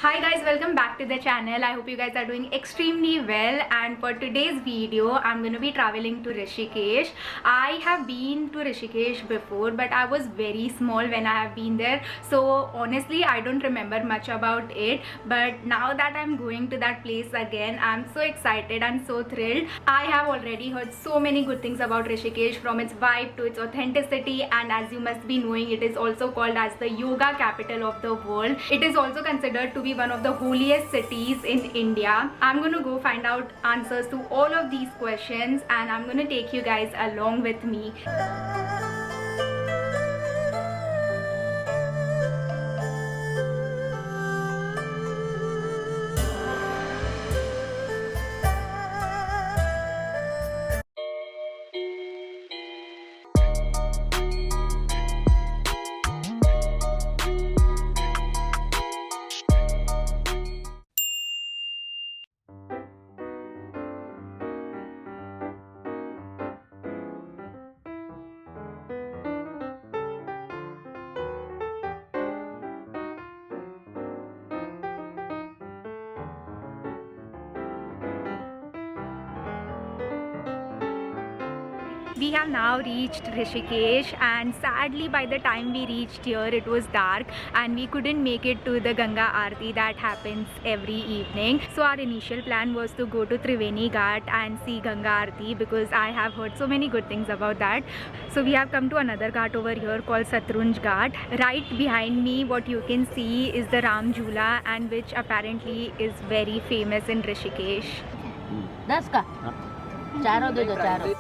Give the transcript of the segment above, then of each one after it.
Hi guys, welcome back to the channel. I hope you guys are doing extremely well, and for today's video I'm going to be traveling to Rishikesh. I have been to Rishikesh before, but I was very small when I have been there, so honestly I don't remember much about it. But now that I'm going to that place again, I'm so excited and so thrilled. I have already heard so many good things about Rishikesh, from its vibe to its authenticity, and as you must be knowing, it is also called as the yoga capital of the world. It is also considered to be one of the holiest cities in India. I'm gonna go find out answers to all of these questions, and I'm gonna take you guys along with me. We have now reached Rishikesh, and sadly by the time we reached here it was dark and we couldn't make it to the Ganga Aarti that happens every evening. So our initial plan was to go to Triveni Ghat and see Ganga Aarti, because I have heard so many good things about that. So we have come to another ghat over here called Satrunj Ghat. Right behind me what you can see is the Ram Jhula, and which apparently is very famous in Rishikesh. 10 का चारों दे दो चारों.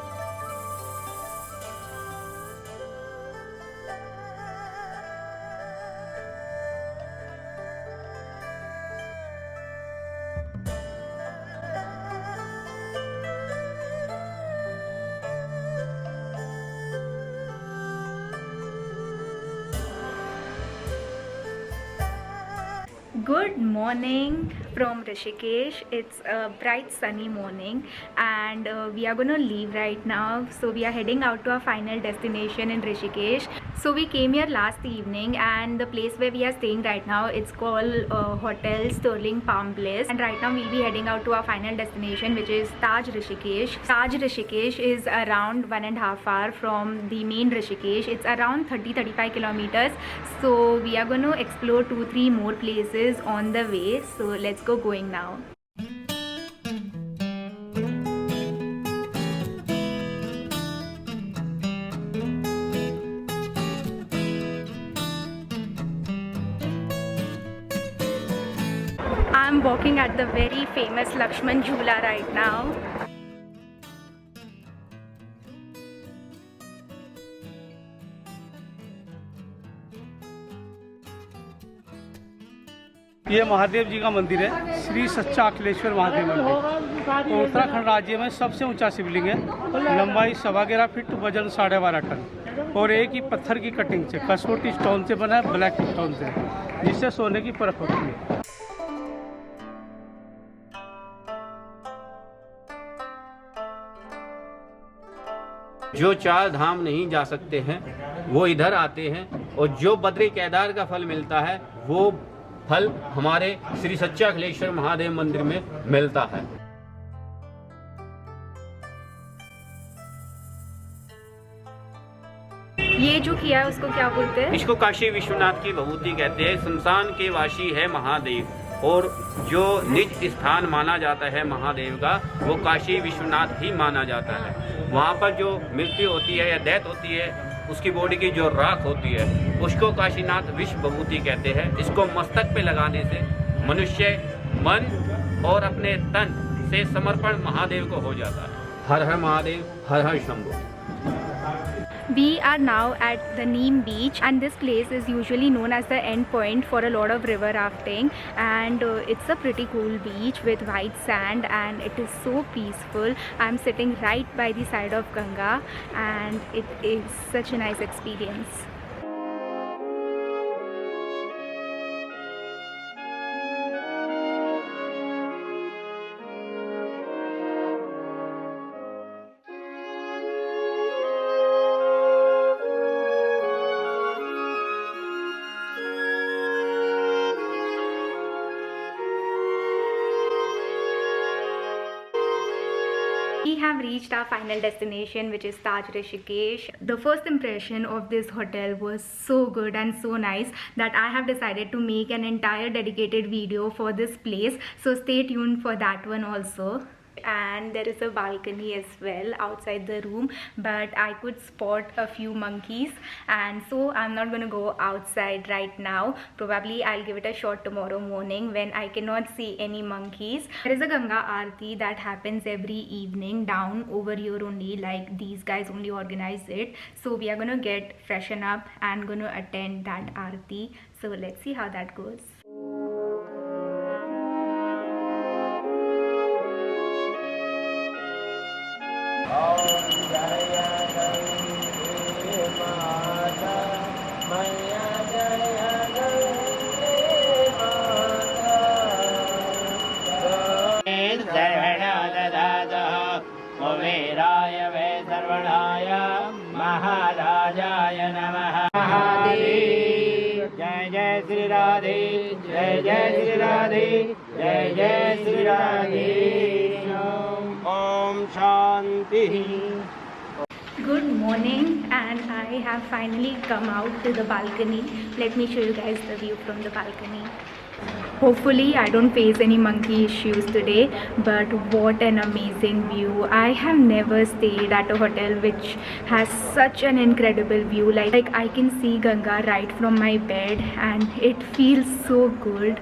Good morning from Rishikesh. It's a bright sunny morning, and we are going to leave right now. So we are heading out to our final destination in Rishikesh. So we came here last evening, and the place where we are staying right now, it's called Hotel Sterling Palm Bliss, and right now we'll be heading out to our final destination, which is Taj Rishikesh. Taj Rishikesh is around 1.5 hours from the main Rishikesh. It's around 30-35 kilometers. So we are going to explore 2-3 more places on the way. So let's go going now. I'm walking at the very famous Lakshman Jhula right now. ये महादेव जी का मंदिर है, श्री सच्चा अखिलेश्वर महादेव मंदिर। उत्तराखंड राज्य में सबसे ऊंचा शिवलिंग है। लंबाई 11.25 फीट, वजन 12.5 टन, और एक ही पत्थर की कटिंग से, कसौटी स्टोन से बना है, ब्लैक स्टोन से, जिससे सोने की परख होती है। जो चार धाम नहीं जा सकते हैं वो इधर आते हैं, और जो बद्री केदार का फल मिलता है वो फल हमारे श्री सच्चा अखिलेश्वर महादेव मंदिर में मिलता है। ये जो किया है उसको क्या बोलते हैं? इसको काशी विश्वनाथ की विभूति कहते हैं। शमशान के वासी है महादेव, और जो निज स्थान माना जाता है महादेव का, वो काशी विश्वनाथ ही माना जाता है। वहाँ पर जो मृत्यु होती है या डेथ होती है, उसकी बॉडी की जो राख होती है, उसको काशीनाथ विश्व विभूति कहते हैं। इसको मस्तक पे लगाने से मनुष्य मन और अपने तन से समर्पण महादेव को हो जाता है। हर हर महादेव, हर हर Shambhu. We are now at the Neem beach, and this place is usually known as the end point for a lot of river rafting, and it's a pretty cool beach with white sand, and it is so peaceful. I'm sitting right by the side of Ganga, and it is such a nice experience. We have reached our final destination, which is Taj Rishikesh. The first impression of this hotel was so good and so nice that I have decided to make an entire dedicated video for this place. So stay tuned for that one also. And there is a balcony as well outside the room, but I could spot a few monkeys, and so I'm not gonna go outside right now. Probably I'll give it a shot tomorrow morning when I cannot see any monkeys. There is a Ganga Aarti that happens every evening down over here only, like these guys only organize it. So we are gonna get freshen up and gonna attend that Aarti. So let's see how that goes. कुबेराय वै सर्वणाय महाराजाय नमः। जय जय श्री राधे, जय जय श्री राधे, जय जय Shri Radhe. Om Shanti. Good morning, and I have finally come out to the balcony. Let me show you guys the view from the balcony. Hopefully I don't face any monkey issues today, but what an amazing view. I have never stayed at a hotel which has such an incredible view. Like I can see Ganga right from my bed and it feels so good.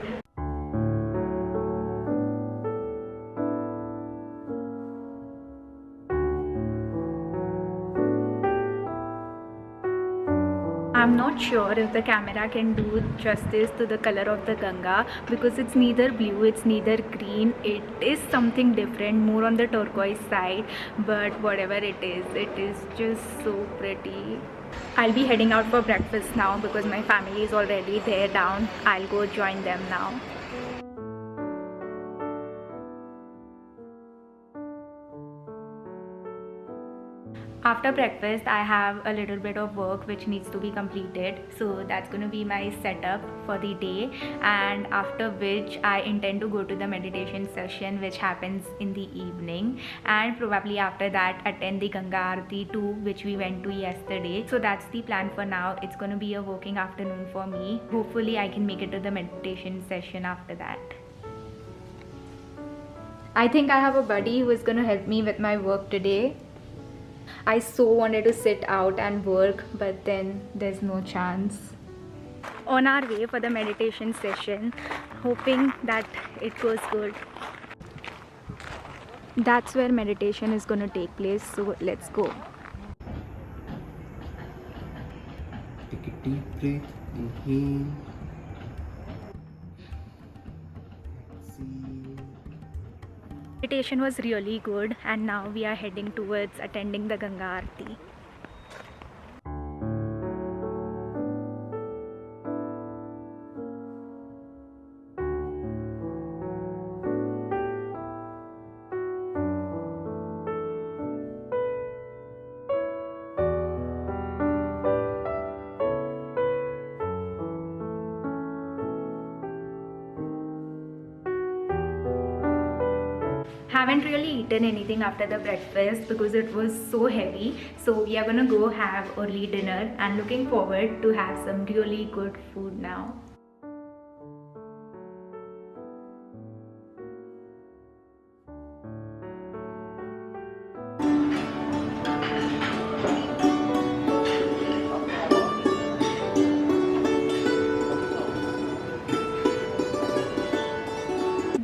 I'm not sure if the camera can do justice to the color of the Ganga, because it's neither blue, it's neither green. It is something different, more on the turquoise side, but whatever it is just so pretty. I'll be heading out for breakfast now because my family is already there down. I'll go join them now. After breakfast, I have a little bit of work which needs to be completed, so that's going to be my setup for the day, and after which I intend to go to the meditation session which happens in the evening, and probably after that attend the Ganga Aarti too, which we went to yesterday. So that's the plan for now. It's going to be a working afternoon for me. Hopefully I can make it to the meditation session after that. I think I have a buddy who is going to help me with my work today. I so wanted to sit out and work, but then there's no chance. On our way for the meditation session, hoping that it goes good. That's where meditation is going to take place, so let's go. Take a deep breath, inhale, exhale. Meditation was really good, and now we are heading towards attending the Ganga Aarti. Haven't really eaten anything after the breakfast because it was so heavy, so we are gonna go have early dinner, and looking forward to have some really good food now.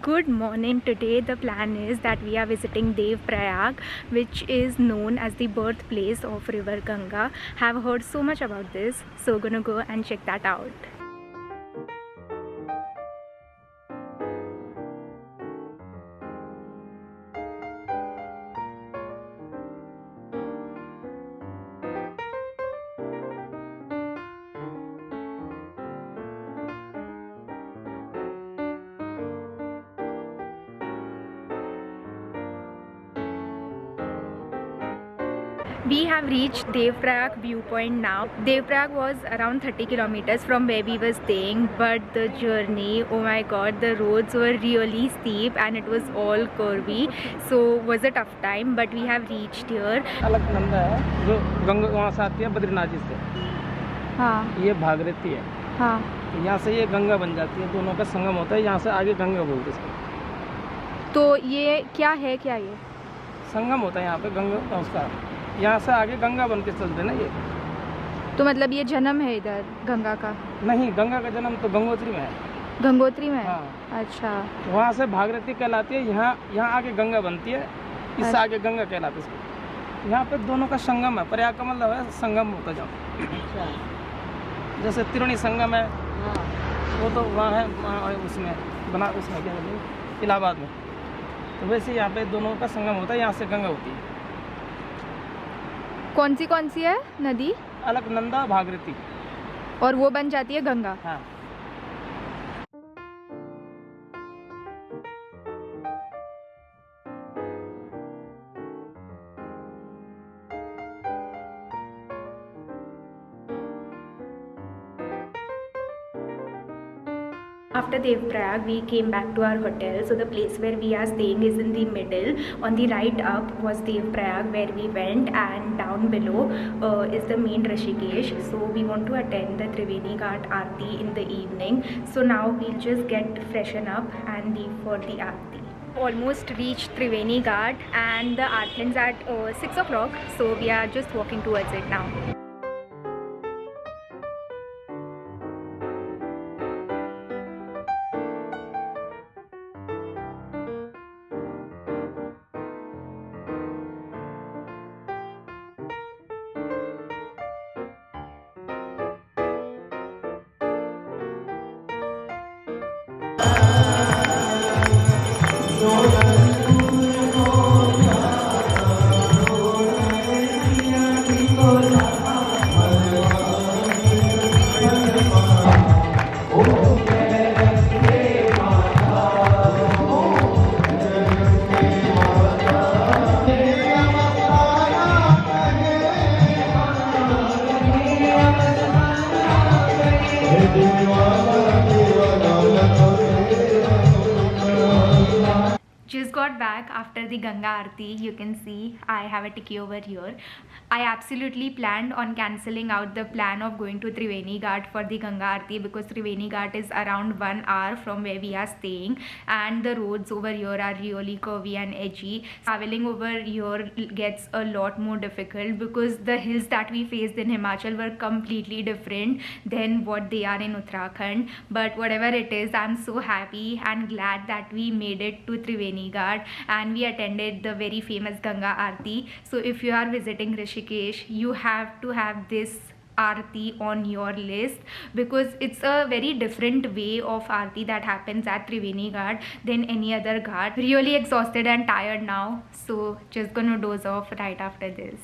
Good morning. Today the plan is that we are visiting Dev Prayag, which is known as the birthplace of river Ganga. Have heard so much about this, so gonna go and check that out. We have reached Devprayag viewpoint now. Devprayag was around 30 kilometers from where we were staying, but the journey, oh my god, the roads were really steep and it was all curvy, so was a tough time, but we have reached here. Alaknanda है जो गंगा वहाँ से आती है बद्रीनाथ जी से, हाँ ये भागीरथी है, हाँ। यहाँ से ये गंगा बन जाती है, दोनों का संगम होता है, यहाँ से आगे गंगा बोलते हैं इसको। तो ये क्या है, क्या ये संगम होता है यहाँ पे गंगा, उसका यहाँ से आगे गंगा बन के चलते ना ये। तो मतलब ये जन्म है इधर गंगा का? नहीं, गंगा का जन्म तो गंगोत्री में है। गंगोत्री में है? हाँ। अच्छा। वहाँ से भागीरथी कहलाती है, यहाँ आगे गंगा बनती है, इससे आगे गंगा कहलाती है इसको। यहाँ पे दोनों का संगम है, प्रयाग का मतलब है संगम होता जाओ। जैसे त्रिवेणी संगम है, वो तो वहाँ है, वहाँ उसमें बना, उसमें क्या बोलते हैं, इलाहाबाद में। तो वैसे यहाँ पे दोनों का संगम होता है, यहाँ से गंगा होती है। कौन सी है नदी? अलकनंदा, भागीरथी, और वो बन जाती है गंगा। हाँ। After Devprayag, we came back to our hotel. So the place where we are staying is in the middle. On the right up was Devprayag where we went, and down below is the main Rishikesh. So we want to attend the Triveni Ghat Aarti in the evening. So now we'll just get freshen up and leave for the Aarti. Almost reached Triveni Ghat and the Aarti ends at 6 o'clock. So we are just walking towards it now. Just got back after the Ganga Aarti. You can see I have a tikki over here. I absolutely planned on cancelling out the plan of going to Triveni Ghat for the Ganga Aarti because Triveni Ghat is around 1 hour from where we are staying, and the roads over here are really curvy and edgy. Traveling over here gets a lot more difficult because the hills that we faced in Himachal were completely different than what they are in Uttarakhand. But whatever it is, I'm so happy and glad that we made it to Triveni Ghat and we attended the very famous Ganga Aarti. So if you are visiting Rishikesh, you have to have this Aarti on your list because it's a very different way of Aarti that happens at Triveni Ghat than any other ghat. Really exhausted and tired now, so just gonna doze off right after this.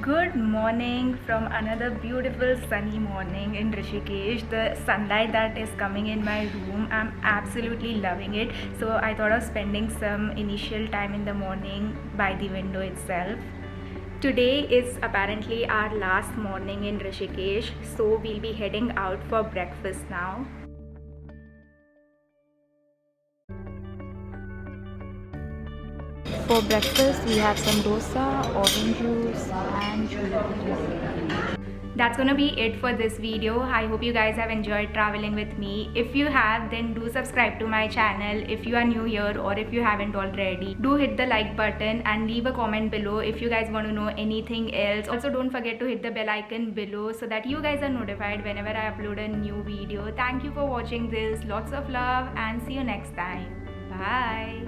Good morning from another beautiful sunny morning in Rishikesh. The sunlight that is coming in my room, I'm absolutely loving it. So I thought of spending some initial time in the morning by the window itself. Today is apparently our last morning in Rishikesh, so we'll be heading out for breakfast now. For breakfast, we have some dosa, orange juice and jalebi. That's gonna be it for this video. I hope you guys have enjoyed traveling with me. If you have, then do subscribe to my channel if you are new here or if you haven't already. Do hit the like button and leave a comment below if you guys want to know anything else. Also, don't forget to hit the bell icon below so that you guys are notified whenever I upload a new video. Thank you for watching this. Lots of love and see you next time. Bye.